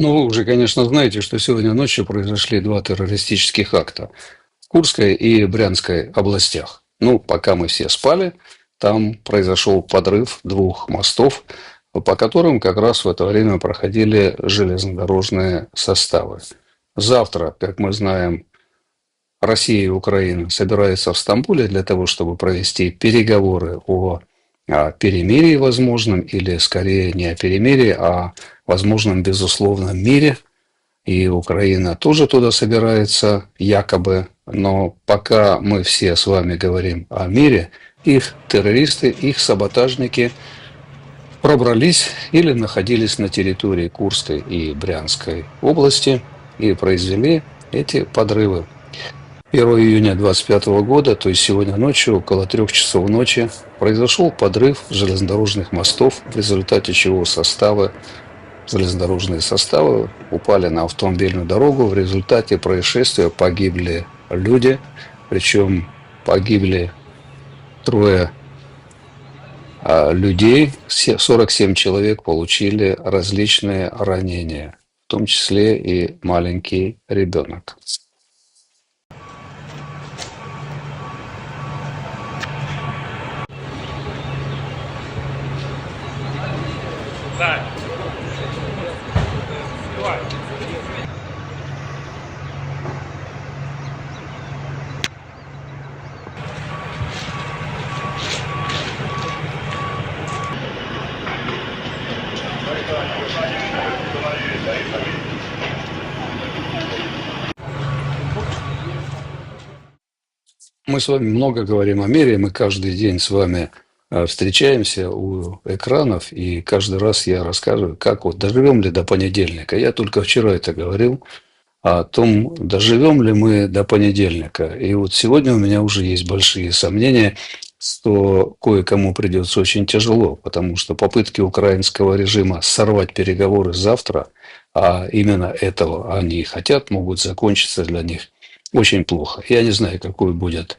Ну, вы уже, конечно, знаете, что сегодня ночью произошли два террористических акта в Курской и Брянской областях. Ну, пока мы все спали, там произошел подрыв двух мостов, по которым как раз в это время проходили железнодорожные составы. Завтра, как мы знаем, Россия и Украина собираются в Стамбуле для того, чтобы провести переговоры о перемирии возможном, или скорее не о перемирии, а о возможном безусловном мире. И Украина тоже туда собирается, якобы. Но пока мы все с вами говорим о мире, их террористы, их саботажники пробрались или находились на территории Курской и Брянской области и произвели эти подрывы. 1 июня 25 года, то есть сегодня ночью, около 3 часов ночи, произошел подрыв железнодорожных мостов, в результате чего железнодорожные составы упали на автомобильную дорогу. В результате происшествия погибли люди, причем погибли трое людей, 47 человек получили различные ранения, в том числе и маленький ребенок. Мы с вами много говорим о мире, мы каждый день с вами встречаемся у экранов, и каждый раз я рассказываю, как вот доживем ли до понедельника. Я только вчера это говорил о том, доживем ли мы до понедельника. И вот сегодня у меня уже есть большие сомнения, что кое-кому придется очень тяжело, потому что попытки украинского режима сорвать переговоры завтра, а именно этого они хотят, могут закончиться для них очень плохо. Я не знаю, какой будет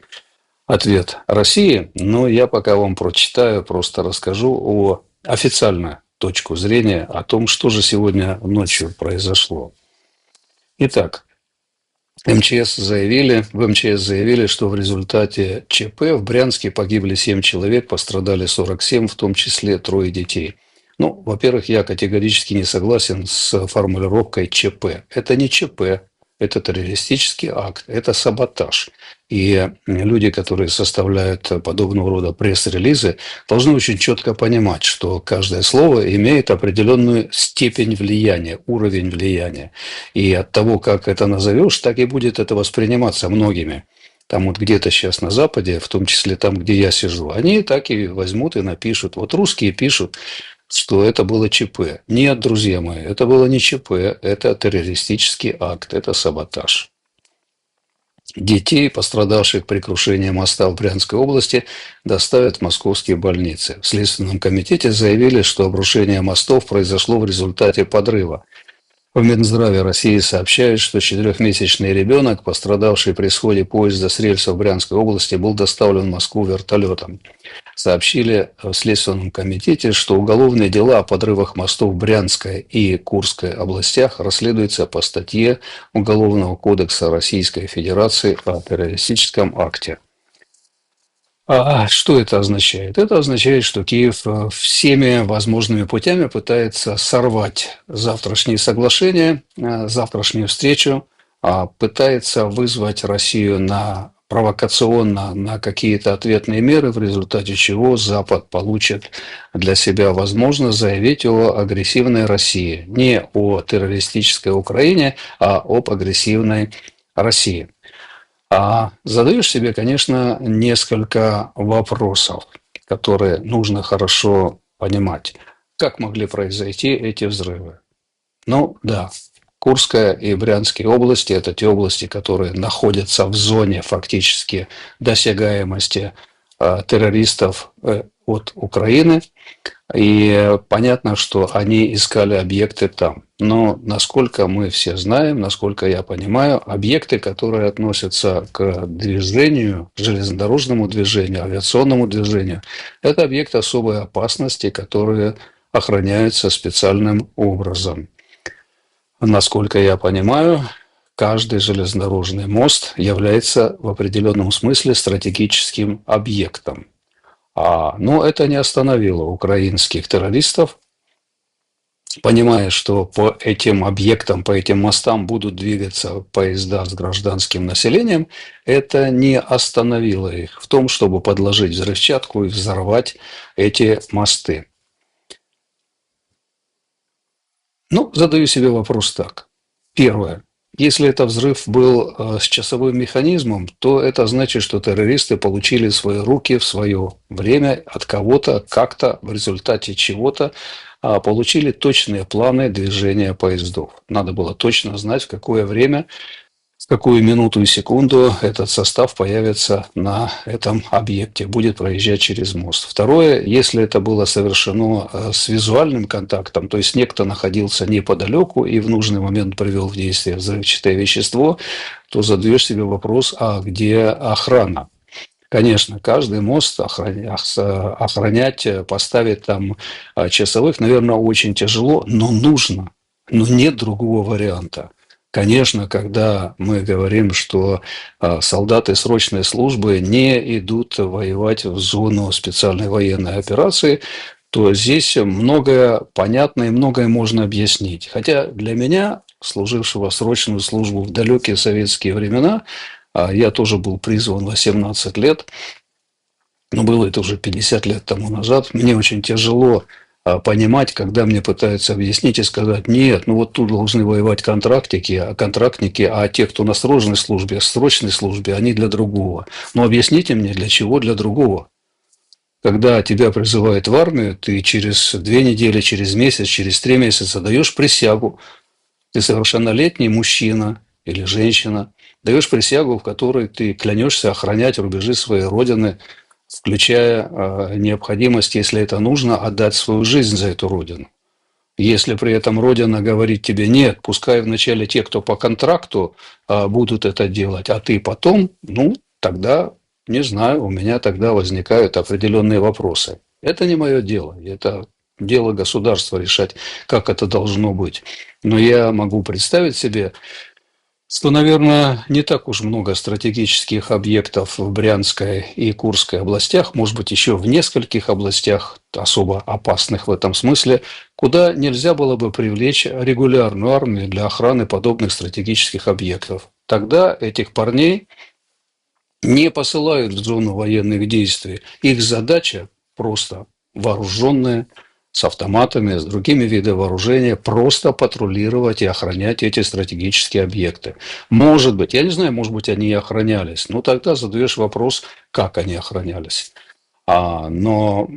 ответ России, но я пока вам прочитаю, просто расскажу о официальной точку зрения о том, что же сегодня ночью произошло. Итак, в МЧС заявили, что в результате ЧП в Брянске погибли 7 человек, пострадали 47, в том числе трое детей. Ну, во-первых, я категорически не согласен с формулировкой ЧП. Это не ЧП, это террористический акт, это саботаж. И люди, которые составляют подобного рода пресс-релизы, должны очень четко понимать, что каждое слово имеет определенную степень влияния, уровень влияния. И от того, как это назовешь, так и будет это восприниматься многими. Там вот где-то сейчас на Западе, в том числе там, где я сижу, они так и возьмут и напишут. Вот русские пишут, что это было ЧП. Нет, друзья мои, это было не ЧП, это террористический акт, это саботаж. Детей, пострадавших при крушении моста в Брянской области, доставят в московские больницы. В Следственном комитете заявили, что обрушение мостов произошло в результате подрыва. В Минздраве России сообщают, что 4-месячный ребенок, пострадавший при сходе поезда с рельсов в Брянской области, был доставлен в Москву вертолетом. Сообщили в Следственном комитете, что уголовные дела о подрывах мостов в Брянской и Курской областях расследуются по статье Уголовного кодекса Российской Федерации о террористическом акте. А что это означает? Это означает, что Киев всеми возможными путями пытается сорвать завтрашние соглашения, завтрашнюю встречу, пытается вызвать Россию провокационно на какие-то ответные меры, в результате чего Запад получит для себя возможность заявить о агрессивной России. Не о террористической Украине, а об агрессивной России. Задаешь себе, конечно, несколько вопросов, которые нужно хорошо понимать. Как могли произойти эти взрывы? Ну да, Курская и Брянские области – это те области, которые находятся в зоне фактически досягаемости террористов от Украины. И понятно, что они искали объекты там. Но насколько мы все знаем, насколько я понимаю, объекты, которые относятся к движению, железнодорожному движению, авиационному движению, это объекты особой опасности, которые охраняются специальным образом. Насколько я понимаю, каждый железнодорожный мост является в определенном смысле стратегическим объектом. Но это не остановило украинских террористов, понимая, что по этим объектам, по этим мостам будут двигаться поезда с гражданским населением, это не остановило их в том, чтобы подложить взрывчатку и взорвать эти мосты. Задаю себе вопрос так. Первое. Если это взрыв был с часовым механизмом, то это значит, что террористы получили в свои руки в свое время от кого-то, как-то, в результате чего-то, получили точные планы движения поездов. Надо было точно знать, в какое время, в какую минуту и секунду этот состав появится на этом объекте, будет проезжать через мост. Второе, если это было совершено с визуальным контактом, то есть некто находился неподалеку и в нужный момент привел в действие взрывчатое вещество, то задаешь себе вопрос, а где охрана? Конечно, каждый мост охранять, поставить там часовых, наверное, очень тяжело, но нужно. Но нет другого варианта. Конечно, когда мы говорим, что солдаты срочной службы не идут воевать в зону специальной военной операции, то здесь многое понятно и многое можно объяснить. Хотя для меня, служившего срочную службу в далекие советские времена, я тоже был призван в 18 лет, но было это уже 50 лет тому назад. Мне очень тяжело понимать, когда мне пытаются объяснить и сказать, нет, вот тут должны воевать контрактники, а те, кто на срочной службе, они для другого. Но объясните мне, для чего для другого? Когда тебя призывают в армию, ты через 2 недели, через месяц, через 3 месяца даешь присягу. Ты совершеннолетний мужчина или женщина, даешь присягу, в которой ты клянешься охранять рубежи своей родины, включая необходимость, если это нужно, отдать свою жизнь за эту родину. Если при этом родина говорит тебе нет, пускай вначале те, кто по контракту, будут это делать, а ты потом, тогда, не знаю, у меня тогда возникают определенные вопросы. Это не мое дело, это дело государства решать, как это должно быть. Но я могу представить себе, что, наверное, не так уж много стратегических объектов в Брянской и Курской областях, может быть, еще в нескольких областях, особо опасных в этом смысле, куда нельзя было бы привлечь регулярную армию для охраны подобных стратегических объектов. Тогда этих парней не посылают в зону военных действий. Их задача просто вооруженные, с автоматами, с другими видами вооружения, просто патрулировать и охранять эти стратегические объекты. Может быть, я не знаю, может быть, они и охранялись, но тогда задаешь вопрос, как они охранялись. Но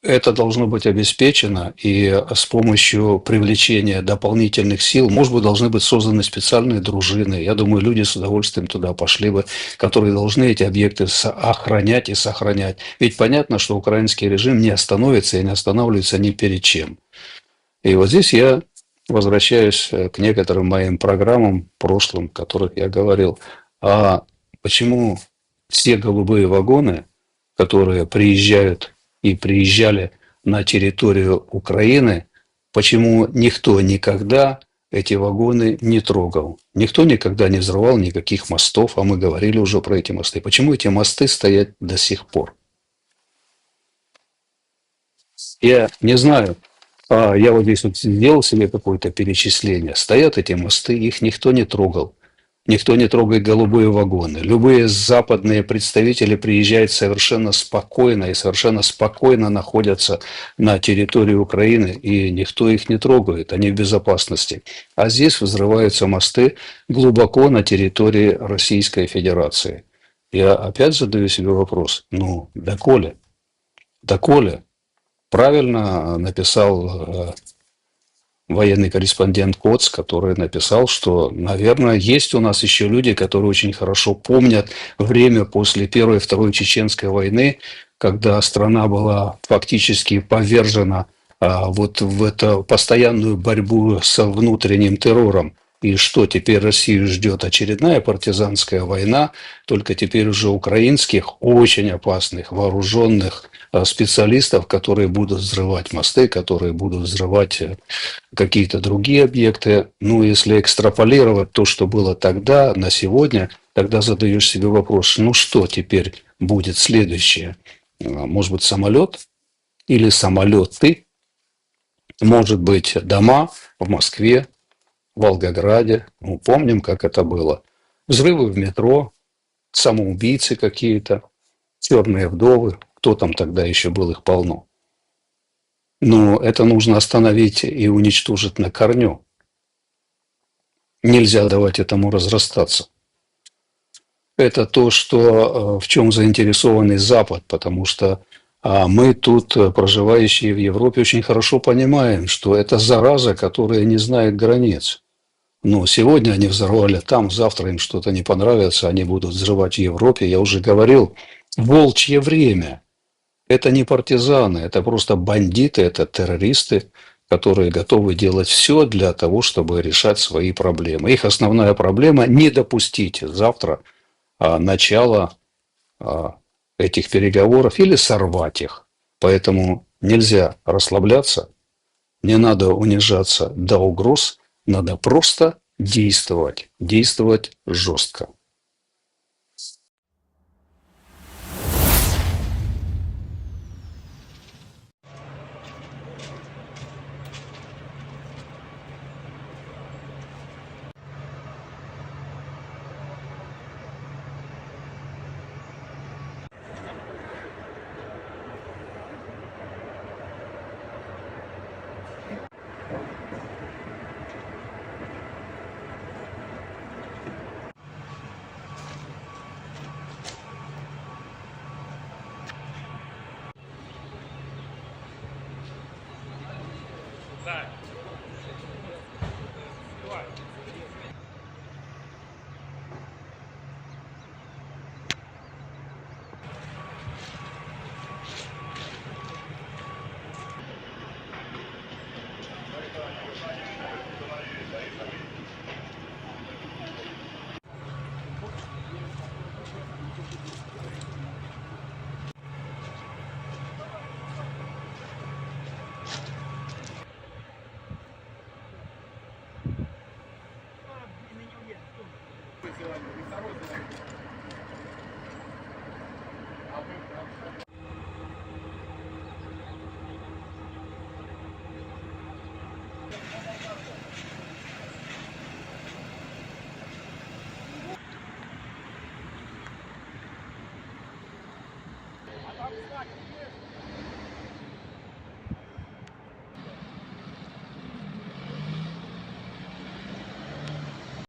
это должно быть обеспечено, и с помощью привлечения дополнительных сил, может быть, должны быть созданы специальные дружины. Я думаю, люди с удовольствием туда пошли бы, которые должны эти объекты охранять и сохранять. Ведь понятно, что украинский режим не остановится и не останавливается ни перед чем. И вот здесь я возвращаюсь к некоторым моим программам прошлым, о которых я говорил. А почему все голубые вагоны, которые приезжают и приезжали на территорию Украины, почему никто никогда эти вагоны не трогал? Никто никогда не взрывал никаких мостов, а мы говорили уже про эти мосты. Почему эти мосты стоят до сих пор? Я не знаю. Я вот здесь сделал себе какое-то перечисление. Стоят эти мосты, их никто не трогал. Никто не трогает голубые вагоны. Любые западные представители приезжают совершенно спокойно и совершенно спокойно находятся на территории Украины, и никто их не трогает, они в безопасности. А здесь взрываются мосты глубоко на территории Российской Федерации. Я опять задаю себе вопрос, доколе? Доколе? Правильно написал военный корреспондент КОЦ, который написал, что, наверное, есть у нас еще люди, которые очень хорошо помнят время после Первой и Второй Чеченской войны, когда страна была фактически повержена вот в эту постоянную борьбу с внутренним террором. И что, теперь Россию ждет очередная партизанская война, только теперь уже украинских, очень опасных, вооруженных специалистов, которые будут взрывать мосты, которые будут взрывать какие-то другие объекты. Ну, если экстраполировать то, что было тогда на сегодня, тогда задаешь себе вопрос, ну что теперь будет следующее? Может быть, самолет или самолеты? Может быть, дома в Москве, в Волгограде. Ну, помним, как это было. Взрывы в метро, самоубийцы какие-то, черные вдовы. Кто там тогда еще был, их полно. Но это нужно остановить и уничтожить на корню. Нельзя давать этому разрастаться. Это то, что, в чем заинтересованный Запад, потому что мы тут, проживающие в Европе, очень хорошо понимаем, что это зараза, которая не знает границ. Ну, сегодня они взорвали там, завтра им что-то не понравится, они будут взрывать в Европе. Я уже говорил, волчье время. Это не партизаны, это просто бандиты, это террористы, которые готовы делать все для того, чтобы решать свои проблемы. Их основная проблема – не допустить завтра начала этих переговоров или сорвать их. Поэтому нельзя расслабляться, не надо унижаться до угроз, надо просто действовать, действовать жестко.